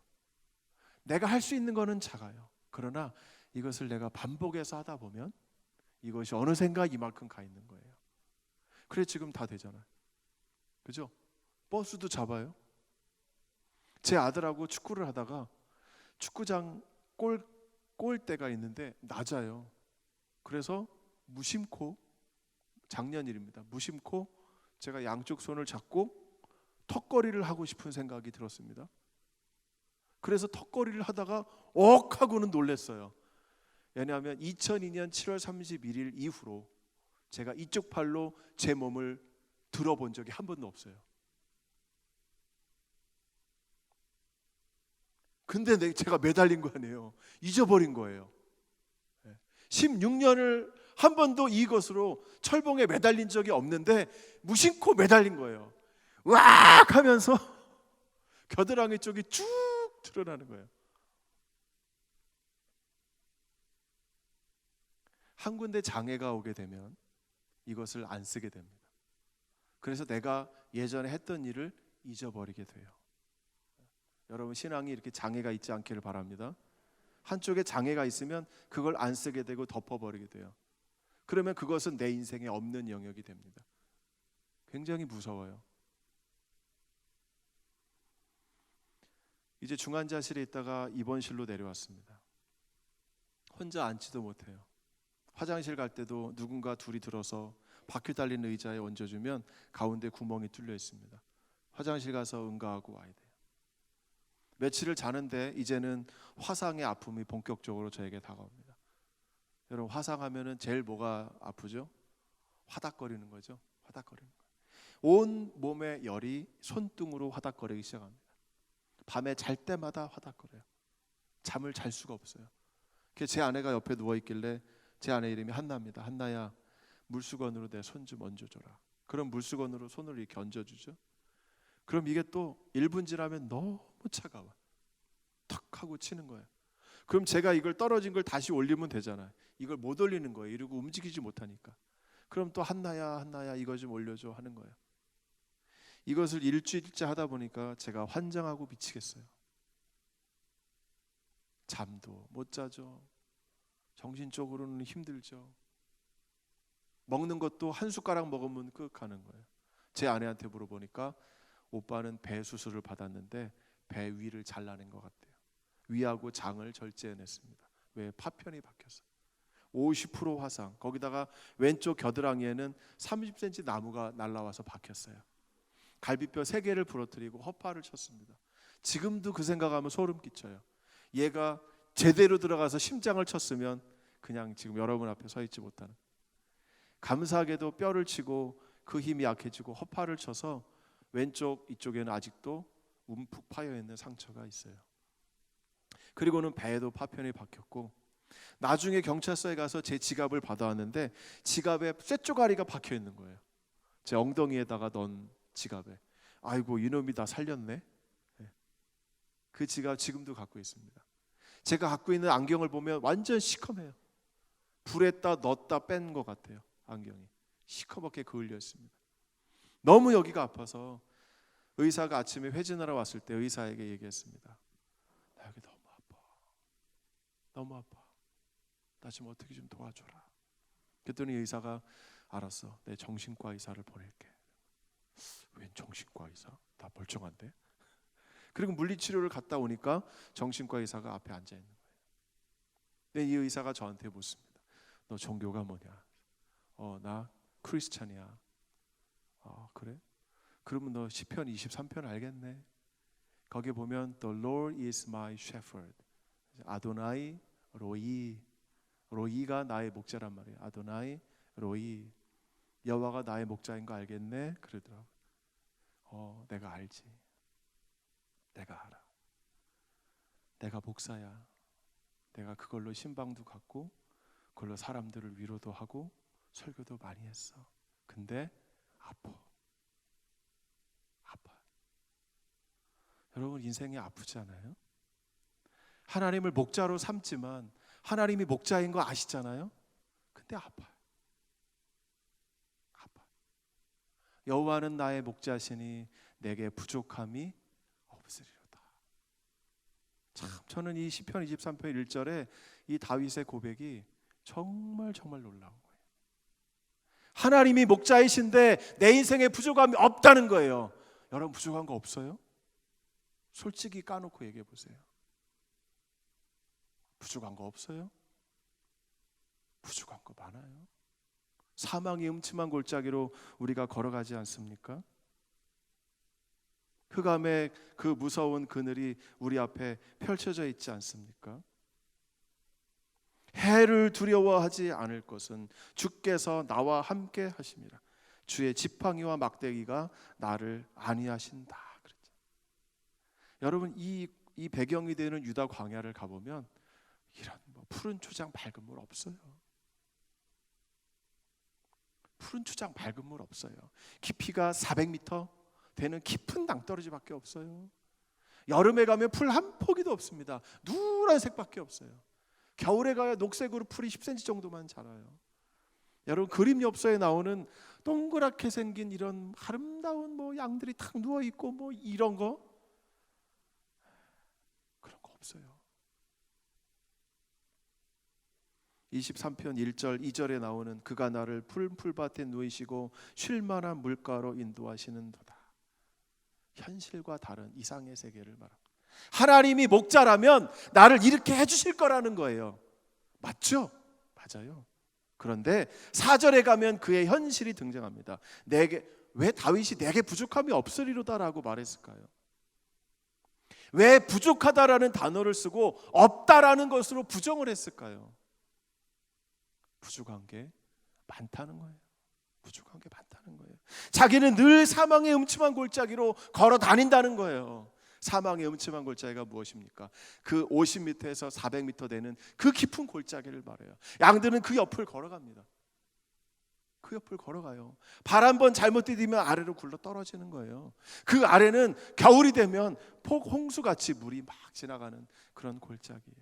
Speaker 1: 내가 할 수 있는 거는 작아요. 그러나 이것을 내가 반복해서 하다 보면 이것이 어느샌가 이만큼 가 있는 거예요. 그래 지금 다 되잖아요. 그죠? 버스도 잡아요. 제 아들하고 축구를 하다가 축구장 골대가 있는데 낮아요. 그래서 무심코 작년 일입니다. 무심코 제가 양쪽 손을 잡고 턱걸이를 하고 싶은 생각이 들었습니다. 그래서 턱걸이를 하다가 억 하고는 놀랐어요. 왜냐하면 2002년 7월 31일 이후로 제가 이쪽 팔로 제 몸을 들어본 적이 한 번도 없어요. 근데 제가 매달린 거 아니에요. 잊어버린 거예요. 16년을 한 번도 이것으로 철봉에 매달린 적이 없는데 무심코 매달린 거예요. 으악 하면서 겨드랑이 쪽이 쭉 드러나는 거예요. 한 군데 장애가 오게 되면 이것을 안 쓰게 됩니다. 그래서 내가 예전에 했던 일을 잊어버리게 돼요. 여러분 신앙이 이렇게 장애가 있지 않기를 바랍니다. 한쪽에 장애가 있으면 그걸 안 쓰게 되고 덮어버리게 돼요. 그러면 그것은 내 인생에 없는 영역이 됩니다. 굉장히 무서워요. 이제 중환자실에 있다가 입원실로 내려왔습니다. 혼자 앉지도 못해요. 화장실 갈 때도 누군가 둘이 들어서 바퀴 달린 의자에 얹어주면 가운데 구멍이 뚫려 있습니다. 화장실 가서 응가하고 와야 돼요. 며칠을 자는데 이제는 화상의 아픔이 본격적으로 저에게 다가옵니다. 여러분 화상하면은 제일 뭐가 아프죠? 화닥거리는 거죠. 화닥거리는 거. 온 몸의 열이 손등으로 화닥거리기 시작합니다. 밤에 잘 때마다 화닥거려요. 잠을 잘 수가 없어요. 제 아내가 옆에 누워 있길래 제 아내 이름이 한나입니다. 한나야 물수건으로 내 손 좀 얹어줘라. 그럼 물수건으로 손을 이렇게 얹어주죠. 그럼 이게 또 1분 지나면 너무 차가워. 턱 하고 치는 거예요. 그럼 제가 이걸 떨어진 걸 다시 올리면 되잖아요. 이걸 못 올리는 거예요. 이러고 움직이지 못하니까. 그럼 또 한나야 이거 좀 올려줘 하는 거예요. 이것을 일주일째 하다 보니까 제가 환장하고 미치겠어요. 잠도 못 자죠. 정신적으로는 힘들죠. 먹는 것도 한 숟가락 먹으면 끝 하는 거예요. 제 아내한테 물어보니까 오빠는 배 수술을 받았는데 배 위를 잘라낸 것 같대요. 위하고 장을 절제해냈습니다. 왜? 파편이 박혀서. 50% 화상. 거기다가 왼쪽 겨드랑이에는 30cm 나무가 날라와서 박혔어요. 갈비뼈 3개를 부러뜨리고 허파를 쳤습니다. 지금도 그 생각하면 소름 끼쳐요. 얘가 제대로 들어가서 심장을 쳤으면 그냥 지금 여러분 앞에 서 있지 못하는. 감사하게도 뼈를 치고 그 힘이 약해지고 허파를 쳐서 왼쪽 이쪽에는 아직도 움푹 파여 있는 상처가 있어요. 그리고는 배에도 파편이 박혔고, 나중에 경찰서에 가서 제 지갑을 받아왔는데 지갑에 쇳조가리가 박혀 있는 거예요. 제 엉덩이에다가 넣은 지갑에. 아이고, 이놈이 다 살렸네. 그 지갑 지금도 갖고 있습니다. 제가 갖고 있는 안경을 보면 완전 시커매요. 불에다 넣었다 뺀 것 같아요. 안경이 시커멓게 그을려 있습니다. 너무 여기가 아파서 의사가 아침에 회진하러 왔을 때 의사에게 얘기했습니다. 나 여기 너무 아파. 너무 아파. 나 좀 어떻게 좀 도와줘라. 그랬더니 의사가 알았어. 내 정신과 의사를 보낼게. 웬 정신과 의사? 나 멀쩡한데? 그리고 물리치료를 갔다 오니까 정신과 의사가 앞에 앉아 있는 거예요. 근데 이 의사가 저한테 묻습니다. 너 종교가 뭐냐? 나 크리스찬이야. 그래? 그러면 너 시편 23편 알겠네. 거기 보면 The Lord is my shepherd. 아도나이 로이. 로이가 나의 목자란 말이에요. 아도나이 로이. 여호와가 나의 목자인 거 알겠네? 그러더라고. 내가 알지. 내가 알아. 내가 목사야. 내가 그걸로 신방도 갖고 그걸로 사람들을 위로도 하고 설교도 많이 했어. 근데 아파. 여러분, 인생이 아프지 않아요? 하나님을 목자로 삼지만 하나님이 목자인 거 아시잖아요? 근데 아파요. 여호와는 나의 목자시니 내게 부족함이 없으리로다. 참, 저는 이 시편 23편 1절에 이 다윗의 고백이 정말 놀라운 거예요. 하나님이 목자이신데 내 인생에 부족함이 없다는 거예요. 여러분, 부족한 거 없어요? 솔직히 까놓고 얘기해 보세요. 부족한 거 없어요? 부족한 거 많아요. 사망의 음침한 골짜기로 우리가 걸어가지 않습니까? 흑암의 그 무서운 그늘이 우리 앞에 펼쳐져 있지 않습니까? 해를 두려워하지 않을 것은 주께서 나와 함께 하심이라. 주의 지팡이와 막대기가 나를 안위하신다. 그랬죠. 여러분, 이 배경이 되는 유다 광야를 가보면 이런 푸른 초장 맑은 물 없어요. 푸른 초장 맑은 물 없어요. 깊이가 400m 되는 깊은 낭떠러지밖에 없어요. 여름에 가면 풀 한 포기도 없습니다. 누란색밖에 없어요. 겨울에 가야 녹색으로 풀이 10cm 정도만 자라요. 여러분, 그림 엽서에 나오는 동그랗게 생긴 이런 아름다운 양들이 탁 누워 있고 이런 거, 그런 거 없어요. 23편 1절 2절에 나오는 그가 나를 푸른 풀밭에 누이시고 쉴 만한 물가로 인도하시는도다. 현실과 다른 이상의 세계를 말합니다. 하나님이 목자라면 나를 이렇게 해주실 거라는 거예요. 맞죠? 맞아요. 그런데 4절에 가면 그의 현실이 등장합니다. 왜 다윗이 내게 부족함이 없으리로다라고 말했을까요? 왜 부족하다라는 단어를 쓰고 없다라는 것으로 부정을 했을까요? 부족한 게 많다는 거예요. 부족한 게 많다는 거예요. 자기는 늘 사망의 음침한 골짜기로 걸어 다닌다는 거예요. 사망의 음침한 골짜기가 무엇입니까? 그 50m에서 400m 되는 그 깊은 골짜기를 말해요. 양들은 그 옆을 걸어갑니다. 그 옆을 걸어가요. 발 한 번 잘못 디디면 아래로 굴러 떨어지는 거예요. 그 아래는 겨울이 되면 폭홍수같이 물이 막 지나가는 그런 골짜기예요.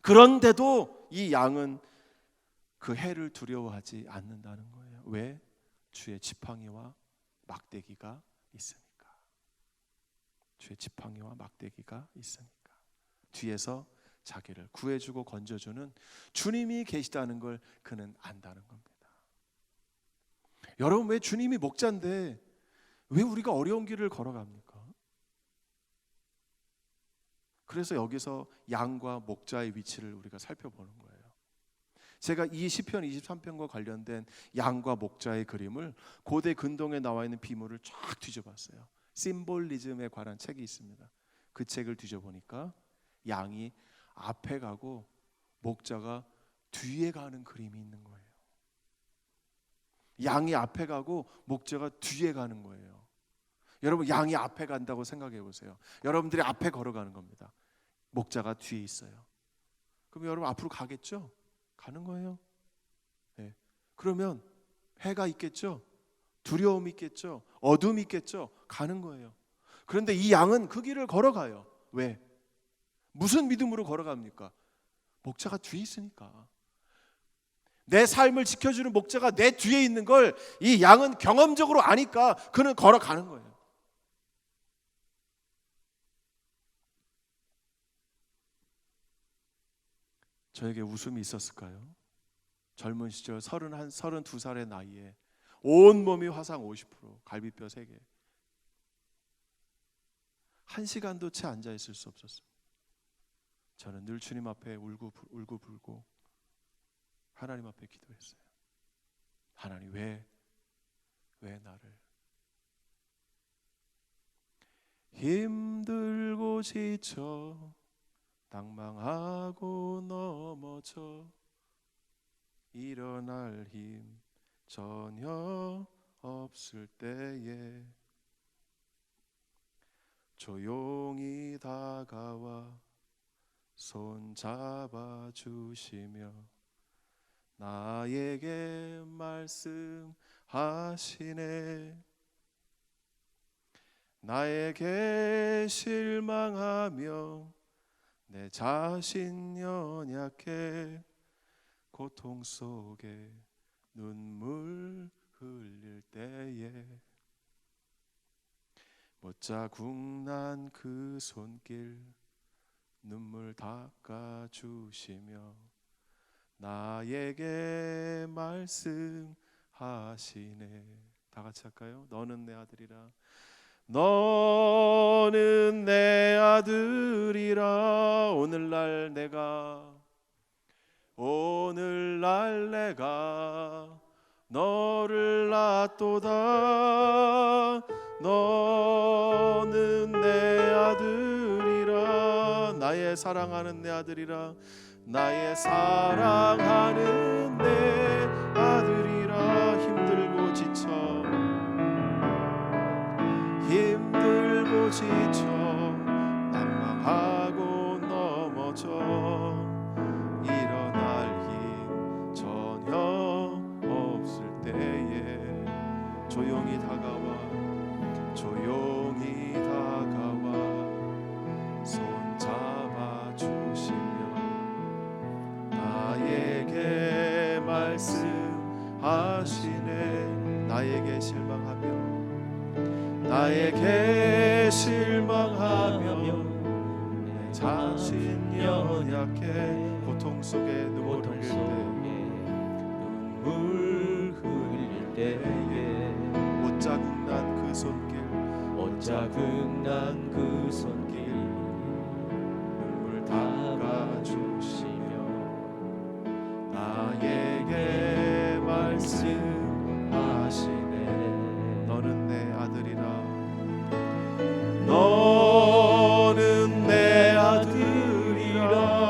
Speaker 1: 그런데도 이 양은 그 해를 두려워하지 않는다는 거예요. 왜? 주의 지팡이와 막대기가 있으니까. 주의 지팡이와 막대기가 있으니까. 뒤에서 자기를 구해주고 건져주는 주님이 계시다는 걸 그는 안다는 겁니다. 여러분, 왜 주님이 목자인데 왜 우리가 어려운 길을 걸어갑니까? 그래서 여기서 양과 목자의 위치를 우리가 살펴보는 거예요. 제가 이 시편 23편과 관련된 양과 목자의 그림을 고대 근동에 나와 있는 비문을 쫙 뒤져봤어요. 심볼리즘에 관한 책이 있습니다. 그 책을 뒤져보니까 양이 앞에 가고 목자가 뒤에 가는 그림이 있는 거예요. 양이 앞에 가고 목자가 뒤에 가는 거예요. 여러분, 양이 앞에 간다고 생각해 보세요. 여러분들이 앞에 걸어가는 겁니다. 목자가 뒤에 있어요. 그럼 여러분 앞으로 가겠죠? 가는 거예요. 네. 그러면 해가 있겠죠? 두려움이 있겠죠? 어둠이 있겠죠? 가는 거예요. 그런데 이 양은 그 길을 걸어가요. 왜? 무슨 믿음으로 걸어갑니까? 목자가 뒤에 있으니까. 내 삶을 지켜주는 목자가 내 뒤에 있는 걸 이 양은 경험적으로 아니까 그는 걸어가는 거예요. 저에게 웃음이 있었을까요? 젊은 시절 32살의 나이에 온몸이 화상 50%, 갈비뼈 3개. 1시간도 채 앉아있을 수 없었어요. 저는 늘 주님 앞에 울고 불고 하나님 앞에 기도했어요. 하나님, 왜 나를? 힘들고 지쳐 낭망하고 넘어져 일어날 힘 전혀 없을 때에 조용히 다가와 손 잡아주시며 나에게 말씀하시네. 나에게 실망하며 내 자신 연약해 고통 속에 눈물 흘릴 때에 못자국 난 그 손길 눈물 닦아주시며 나에게 말씀하시네. 다 같이 할까요? 너는 내 아들이라. 너는 내 아들이라. 오늘날 내가 너를 낳도다. 너는 내 아들이라. 나의 사랑하는 내 아들이라. 나의 사랑하는 내 아들이라. 힘들고 지쳐 낭망하고 넘어져 일어날 힘 전혀 없을 때에 조용히 다가와 손 잡아주시며 나에게 말씀하시네. 나에게 실망하며 내 자신 연약해 고통 속에 눈물 흘릴 때에 못자국 난 그 손길 눈물 닦아주시며 나에게 말씀하시네. 너는 내 아들이라. 너는 내 아들이라.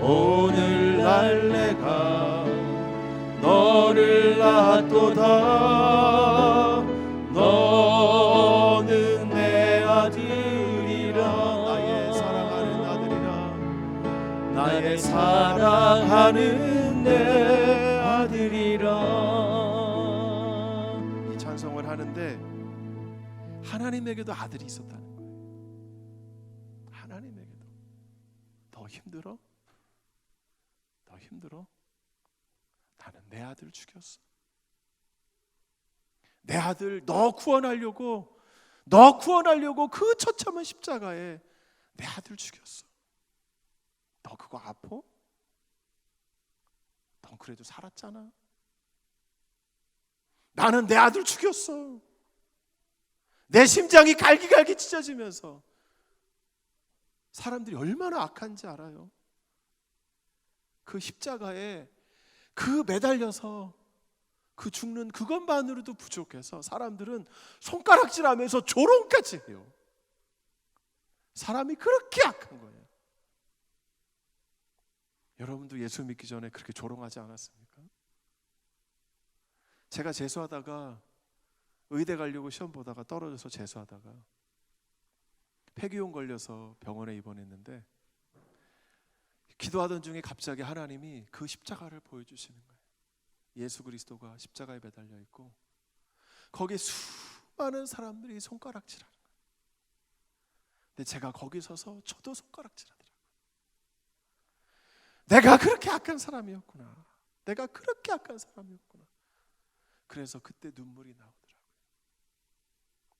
Speaker 1: 오늘날 내가 너를 낳도다. 너는 내 아들이라. 나의 사랑하는 아들이라. 나의 사랑하는 내 아들이라. 찬송을 하는데 하나님에게도 아들이 있었다는 거예요. 하나님에게도. 더 힘들어? 나는 내 아들 죽였어. 내 아들 너 구원하려고 그 처참한 십자가에 내 아들 죽였어. 너 그거 아파? 넌 그래도 살았잖아. 나는 내 아들 죽였어. 내 심장이 갈기갈기 찢어지면서 사람들이 얼마나 악한지 알아요? 그 십자가에 그 매달려서 그 죽는 그것만으로도 부족해서 사람들은 손가락질하면서 조롱까지 해요. 사람이 그렇게 악한 거예요. 여러분도 예수 믿기 전에 그렇게 조롱하지 않았습니까? 제가 재수하다가 의대 가려고 시험 보다가 떨어져서 재수하다가 폐기용 걸려서 병원에 입원했는데 기도하던 중에 갑자기 하나님이 그 십자가를 보여주시는 거예요. 예수 그리스도가 십자가에 매달려 있고 거기에 수많은 사람들이 손가락질하는 거예요. 근데 제가 거기 서서 저도 손가락질하더라고요. 내가 그렇게 악한 사람이었구나. 내가 그렇게 악한 사람이었구나. 그래서 그때 눈물이 나오더라고요.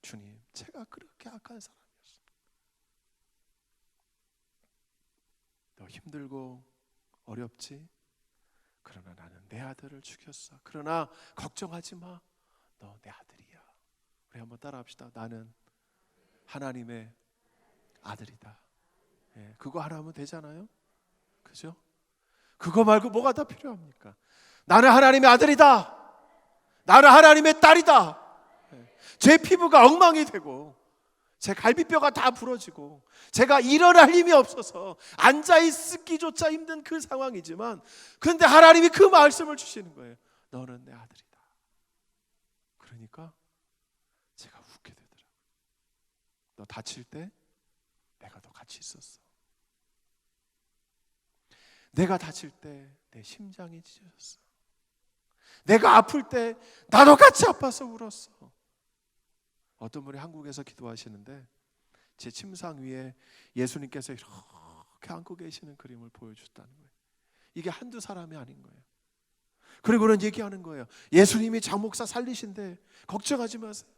Speaker 1: 주님, 제가 그렇게 악한 사람이었습니다. 너 힘들고 어렵지? 그러나 나는 내 아들을 죽였어. 그러나 걱정하지 마. 너 내 아들이야. 우리 한번 따라합시다. 나는 하나님의 아들이다. 예, 그거 하나 하면 되잖아요. 그죠? 그거 말고 뭐가 더 필요합니까? 나는 하나님의 아들이다. 나는 하나님의 딸이다. 제 피부가 엉망이 되고 제 갈비뼈가 다 부러지고 제가 일어날 힘이 없어서 앉아있기조차 힘든 그 상황이지만 그런데 하나님이 그 말씀을 주시는 거예요. 너는 내 아들이다. 그러니까 제가 웃게 되더라고요. 너 다칠 때 내가 더 같이 있었어. 내가 다칠 때 내 심장이 찢어졌어. 내가 아플 때 나도 같이 아파서 울었어. 어떤 분이 한국에서 기도하시는데 제 침상 위에 예수님께서 이렇게 안고 계시는 그림을 보여줬다는 거예요. 이게 한두 사람이 아닌 거예요. 그리고는 얘기하는 거예요. 예수님이 장 목사 살리신데 걱정하지 마세요.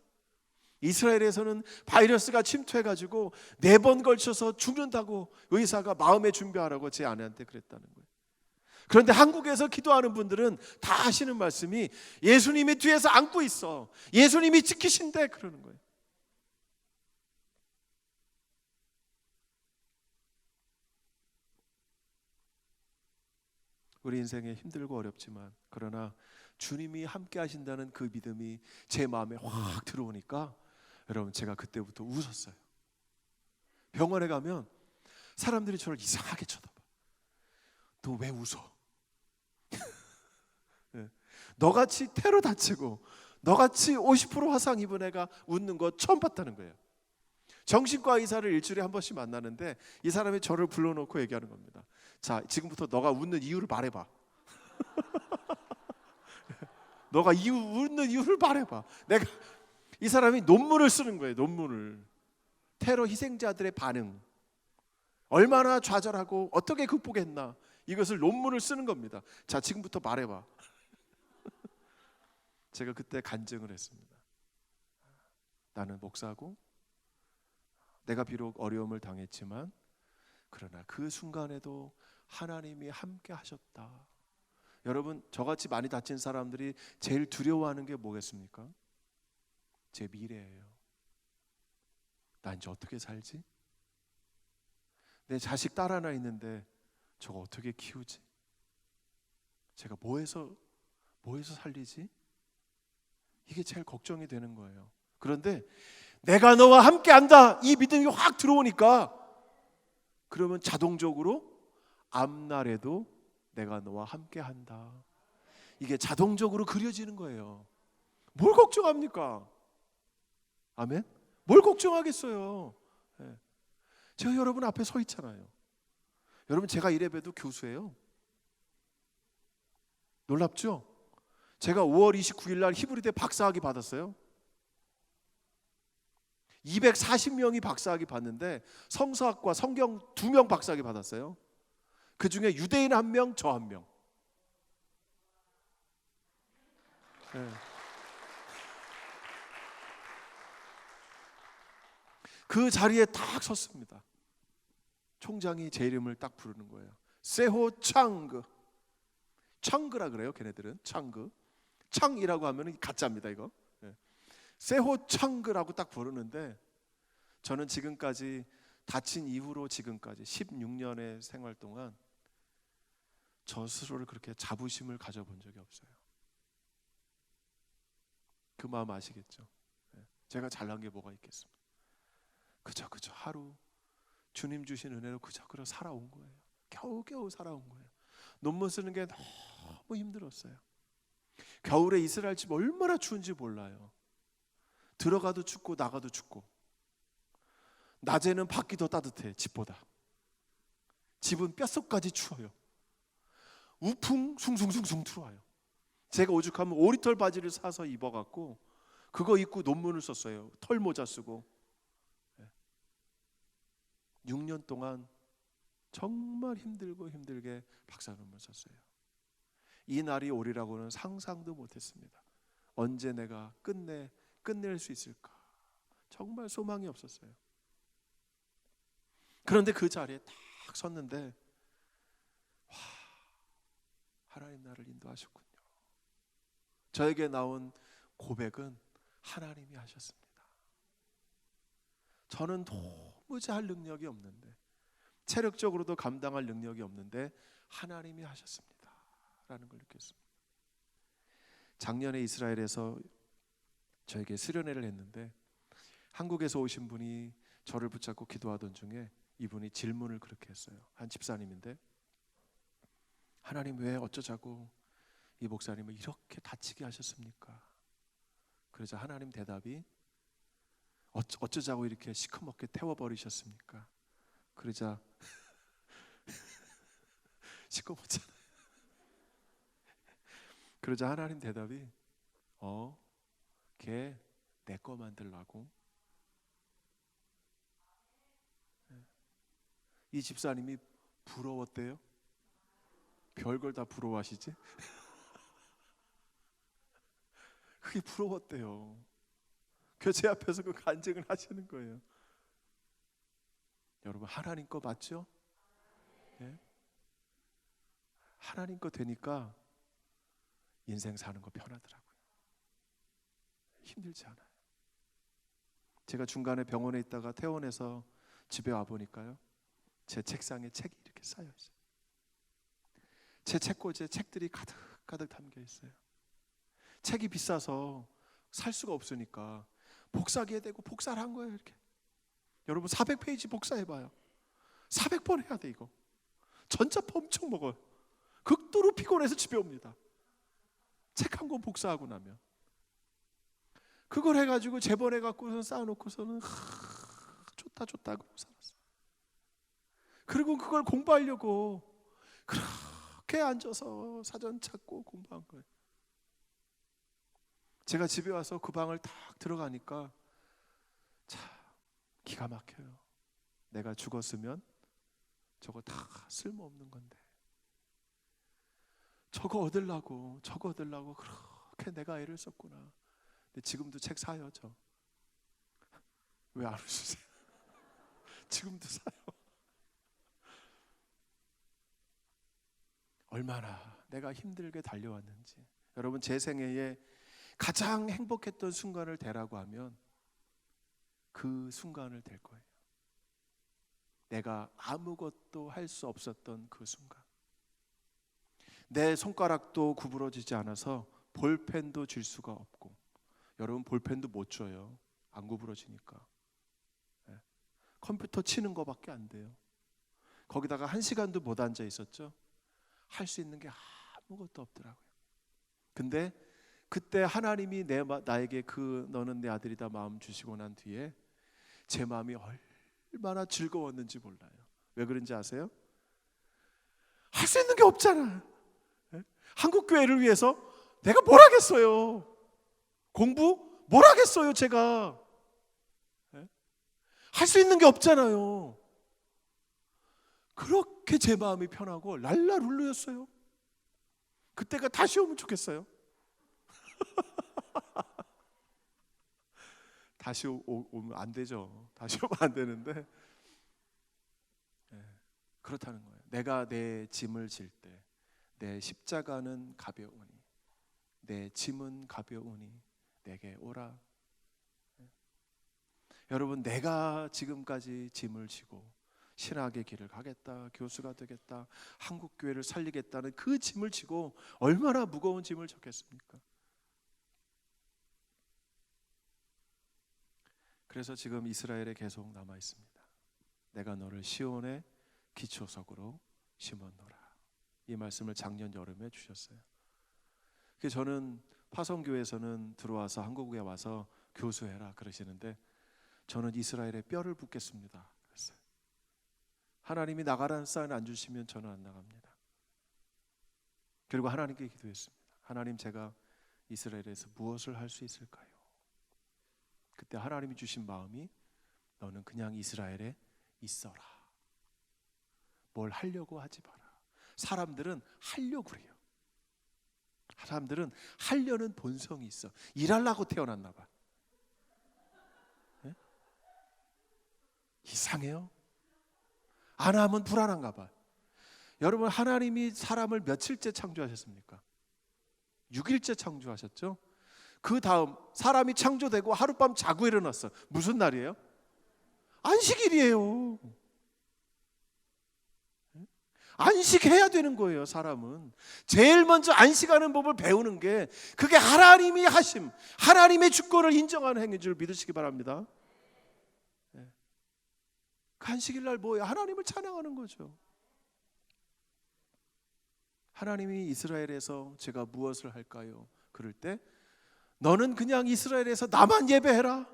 Speaker 1: 이스라엘에서는 바이러스가 침투해가지고 4번 걸쳐서 죽는다고 의사가 마음의 준비하라고 제 아내한테 그랬다는 거예요. 그런데 한국에서 기도하는 분들은 다 하시는 말씀이 예수님이 뒤에서 안고 있어. 예수님이 지키신대 그러는 거예요. 우리 인생에 힘들고 어렵지만 그러나 주님이 함께 하신다는 그 믿음이 제 마음에 확 들어오니까 여러분 제가 그때부터 웃었어요. 병원에 가면 사람들이 저를 이상하게 쳐다봐. 너 왜 웃어? 너같이 테러 다치고 너같이 50% 화상 입은 애가 웃는 거 처음 봤다는 거예요. 정신과 의사를 일주일에 한 번씩 만나는데 이 사람이 저를 불러놓고 얘기하는 겁니다. 자, 지금부터 너가 웃는 이유를 말해봐. 너가 웃는 이유를 말해봐. 내가 이 사람이 논문을 쓰는 거예요. 논문을. 테러 희생자들의 반응, 얼마나 좌절하고 어떻게 극복했나, 이것을 논문을 쓰는 겁니다. 자, 지금부터 말해봐. 제가 그때 간증을 했습니다. 나는 목사고 내가 비록 어려움을 당했지만 그러나 그 순간에도 하나님이 함께 하셨다. 여러분, 저같이 많이 다친 사람들이 제일 두려워하는 게 뭐겠습니까? 제 미래예요. 나 이제 어떻게 살지? 내 자식 딸 하나 있는데 저거 어떻게 키우지? 제가 뭐해서 살리지? 이게 제일 걱정이 되는 거예요. 그런데 내가 너와 함께 한다, 이 믿음이 확 들어오니까 그러면 자동적으로 앞날에도 내가 너와 함께 한다, 이게 자동적으로 그려지는 거예요. 뭘 걱정합니까? 아멘? 뭘 걱정하겠어요? 네. 제가 여러분 앞에 서 있잖아요. 여러분, 제가 이래봬도 교수예요. 놀랍죠? 제가 5월 29일 날 히브리대 박사학위 받았어요. 240명이 박사학위 받는데 성서학과 성경 2명 박사학위 받았어요. 그 중에 유대인 1명, 저 1명. 네. 그 자리에 딱 섰습니다. 총장이 제 이름을 딱 부르는 거예요. 세호 창그. 창그라 그래요, 걔네들은. 창그. 창이라고 하면 가짜입니다, 이거. 세호 창그라고 딱 부르는데 저는 지금까지 다친 이후로 지금까지 16년의 생활 동안 저 스스로를 그렇게 자부심을 가져본 적이 없어요. 그 마음 아시겠죠? 제가 잘난 게 뭐가 있겠습니까? 그저 하루 주님 주신 은혜로 그저 살아온 거예요. 겨우겨우 살아온 거예요. 논문 쓰는 게 너무 힘들었어요. 겨울에 이스라엘 집 얼마나 추운지 몰라요. 들어가도 춥고 나가도 춥고, 낮에는 밖이 더 따뜻해. 집보다. 집은 뼛속까지 추워요. 우풍 숭숭숭숭 들어와요. 제가 오죽하면 5리터 바지를 사서 입어갖고 그거 입고 논문을 썼어요. 털모자 쓰고. 6년 동안 정말 힘들고 힘들게 박사 논문 썼어요. 이 날이 오리라고는 상상도 못했습니다. 언제 내가 끝낼 수 있을까? 정말 소망이 없었어요. 그런데 그 자리에 딱 섰는데, 와, 하나님 나를 인도하셨군요. 저에게 나온 고백은 하나님이 하셨습니다. 저는 도무지 할 능력이 없는데, 체력적으로도 감당할 능력이 없는데 하나님이 하셨습니다 라는 걸 느꼈습니다. 작년에 이스라엘에서 저에게 수련회를 했는데, 한국에서 오신 분이 저를 붙잡고 기도하던 중에 이분이 질문을 그렇게 했어요. 한 집사님인데, 하나님 왜 어쩌자고 이 목사님을 이렇게 다치게 하셨습니까? 그러자 하나님 대답이, 어쩌자고 이렇게 시커멓게 태워버리셨습니까? 그러자 시커멓잖아요. 그러자 하나님 대답이, 걔 내 거 만들라고. 이 집사님이 부러웠대요. 별걸 다 부러워하시지? 그게 부러웠대요. 그 제 앞에서 그 간증을 하시는 거예요. 여러분, 하나님 거 맞죠? 네? 하나님 거 되니까 인생 사는 거 편하더라고요. 힘들지 않아요. 제가 중간에 병원에 있다가 퇴원해서 집에 와 보니까요, 제 책상에 책이 이렇게 쌓여 있어요. 제 책꽂이에 책들이 가득 담겨 있어요. 책이 비싸서 살 수가 없으니까 복사기에 대고 복사를 한 거예요. 이렇게. 여러분, 400페이지 복사해봐요. 400번 해야 돼. 이거 전자파 엄청 먹어요. 극도로 피곤해서 집에 옵니다. 책 한 권 복사하고 나면. 그걸 해가지고 재본해갖고선 쌓아놓고서는 좋다 그러고 살았어요. 그리고 그걸 공부하려고 그렇게 앉아서 사전 찾고 공부한 거예요. 제가 집에 와서 그 방을 딱 들어가니까 참 기가 막혀요. 내가 죽었으면 저거 다 쓸모없는 건데, 저거 얻으려고 그렇게 내가 애를 썼구나. 근데 지금도 책 사요. 저 왜 안 웃으세요? 지금도 사요. 얼마나 내가 힘들게 달려왔는지. 여러분, 제 생애에 가장 행복했던 순간을 대라고 하면 그 순간을 댈 거예요. 내가 아무것도 할 수 없었던 그 순간. 내 손가락도 구부러지지 않아서 볼펜도 쥘 수가 없고, 여러분, 볼펜도 못 줘요. 안 구부러지니까. 컴퓨터 치는 거밖에 안 돼요. 거기다가 1시간도 못 앉아 있었죠. 할 수 있는 게 아무것도 없더라고요. 근데 그때 하나님이 나에게 너는 내 아들이다 마음 주시고 난 뒤에 제 마음이 얼마나 즐거웠는지 몰라요. 왜 그런지 아세요? 할 수 있는 게 없잖아. 한국교회를 위해서 내가 뭘 하겠어요? 공부? 뭘 하겠어요 제가? 할 수 있는 게 없잖아요. 그렇게 제 마음이 편하고 랄라룰루였어요. 그때가 다시 오면 좋겠어요. 다시 오면 안 되죠. 다시 오면 안 되는데, 그렇다는 거예요. 내가 내 짐을 질 때 내 십자가는 가벼우니, 내 짐은 가벼우니 내게 오라. 여러분, 내가 지금까지 짐을 지고 신학의 길을 가겠다, 교수가 되겠다, 한국교회를 살리겠다는 그 짐을 지고 얼마나 무거운 짐을 졌겠습니까? 그래서 지금 이스라엘에 계속 남아 있습니다. 내가 너를 시온의 기초석으로 심어놓으라. 이 말씀을 작년 여름에 주셨어요. 그래서 저는 화성교회에서는 들어와서 한국에 와서 교수해라 그러시는데 저는 이스라엘에 뼈를 붓겠습니다 그랬어요. 하나님이 나가라는 사인 안 주시면 저는 안 나갑니다. 그리고 하나님께 기도했습니다. 하나님, 제가 이스라엘에서 무엇을 할 수 있을까요? 그때 하나님이 주신 마음이 너는 그냥 이스라엘에 있어라. 뭘 하려고 하지 마라. 사람들은 하려고 그래요. 사람들은 하려는 본성이 있어. 일하려고 태어났나 봐. 네? 이상해요. 안 하면 불안한가 봐. 여러분, 하나님이 사람을 며칠째 창조하셨습니까? 6일째 창조하셨죠? 그 다음 사람이 창조되고 하룻밤 자고 일어났어. 무슨 날이에요? 안식일이에요. 안식해야 되는 거예요. 사람은 제일 먼저 안식하는 법을 배우는 게 그게 하나님이 하심, 하나님의 주권을 인정하는 행위인 줄 믿으시기 바랍니다. 그 안식일 날 뭐예요? 하나님을 찬양하는 거죠. 하나님이 이스라엘에서 제가 무엇을 할까요? 그럴 때 너는 그냥 이스라엘에서 나만 예배해라.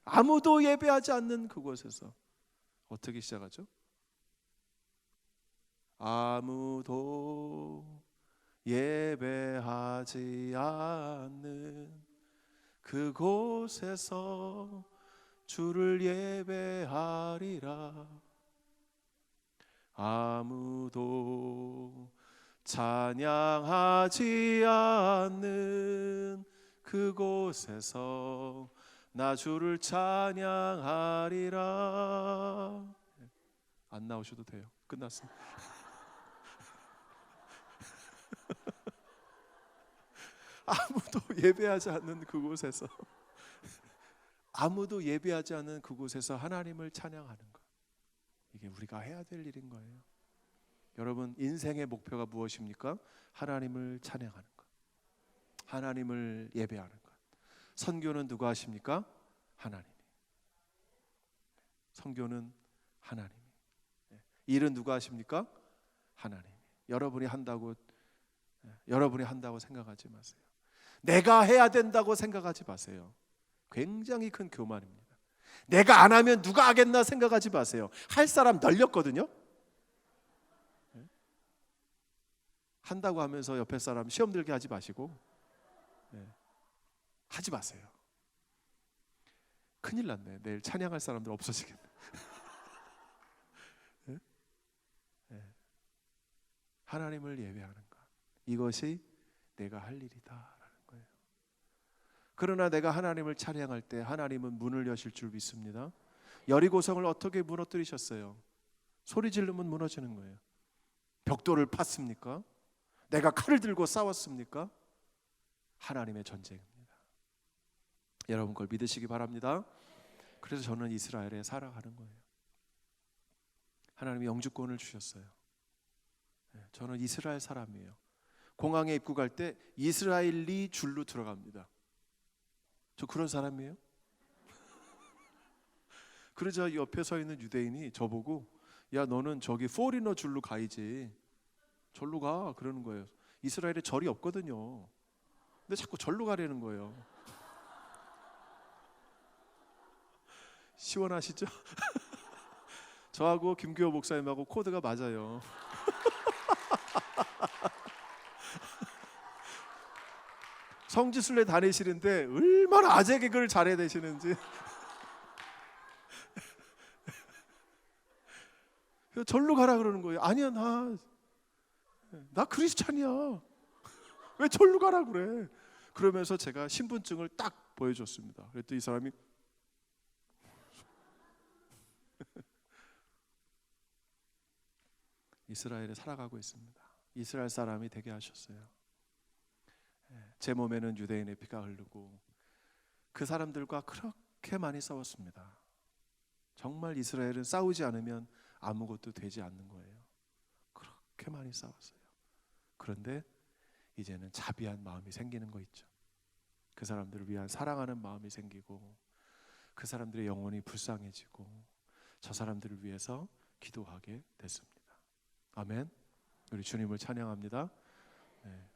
Speaker 1: 아무도 예배하지 않는 그곳에서 어떻게 시작하죠? 아무도 예배하지 않는 그곳에서 주를 예배하리라. 아무도 찬양하지 않는 그곳에서 나 주를 찬양하리라. 안 나오셔도 돼요. 끝났습니다. 아무도 예배하지 않는 그곳에서, 아무도 예배하지 않는 그곳에서 하나님을 찬양하는 것, 이게 우리가 해야 될 일인 거예요. 여러분, 인생의 목표가 무엇입니까? 하나님을 찬양하는 것, 하나님을 예배하는 것. 선교는 누가 하십니까? 하나님이. 선교는 하나님이. 일은 누가 하십니까? 하나님이. 여러분이 한다고 생각하지 마세요. 내가 해야 된다고 생각하지 마세요. 굉장히 큰 교만입니다. 내가 안 하면 누가 하겠나 생각하지 마세요. 할 사람 널렸거든요. 한다고 하면서 옆에 사람 시험 들게 하지 마시고, 하지 마세요. 큰일 났네. 내일 찬양할 사람들 없어지겠네. 하나님을 예배하는 것, 이것이 내가 할 일이다라는 거예요. 그러나 내가 하나님을 찬양할 때 하나님은 문을 여실 줄 믿습니다. 여리고성을 어떻게 무너뜨리셨어요? 소리 지르면 무너지는 거예요. 벽돌을 팠습니까? 내가 칼을 들고 싸웠습니까? 하나님의 전쟁입니다. 여러분, 그걸 믿으시기 바랍니다. 그래서 저는 이스라엘에 살아가는 거예요. 하나님이 영주권을 주셨어요. 저는 이스라엘 사람이에요. 공항에 입국할 때 이스라엘리 줄로 들어갑니다. 저 그런 사람이에요. 그러자 옆에 서 있는 유대인이 저보고, 야, 너는 저기 포리너 줄로 가야지, 절로 가, 그러는 거예요. 이스라엘에 절이 없거든요. 근데 자꾸 절로 가려는 거예요. 시원하시죠? 저하고 김규호 목사님하고 코드가 맞아요. 성지순례 다니시는데 얼마나 아재 개그를 잘해야 되시는지. 절로 가라 그러는 거예요. 아니야, 나 크리스찬이야. 왜 절로 가라 그래? 그러면서 제가 신분증을 딱 보여줬습니다. 그랬더니 이 사람이 이스라엘에 살아가고 있습니다. 이스라엘 사람이 되게 하셨어요. 제 몸에는 유대인의 피가 흐르고 그 사람들과 그렇게 그렇게 많이 싸웠습니다. 정말 이스라엘은 싸우지 않으면 아무것도 되지 않는 거예요. 그렇게 많이 싸웠어요. 그런데 이제는 자비한 마음이 생기는 거 있죠. 그 사람들을 위한 사랑하는 마음이 생기고 그 사람들의 영혼이 불쌍해지고 저 사람들을 위해서 기도하게 됐습니다. 아멘. 우리 주님을 찬양합니다. 네.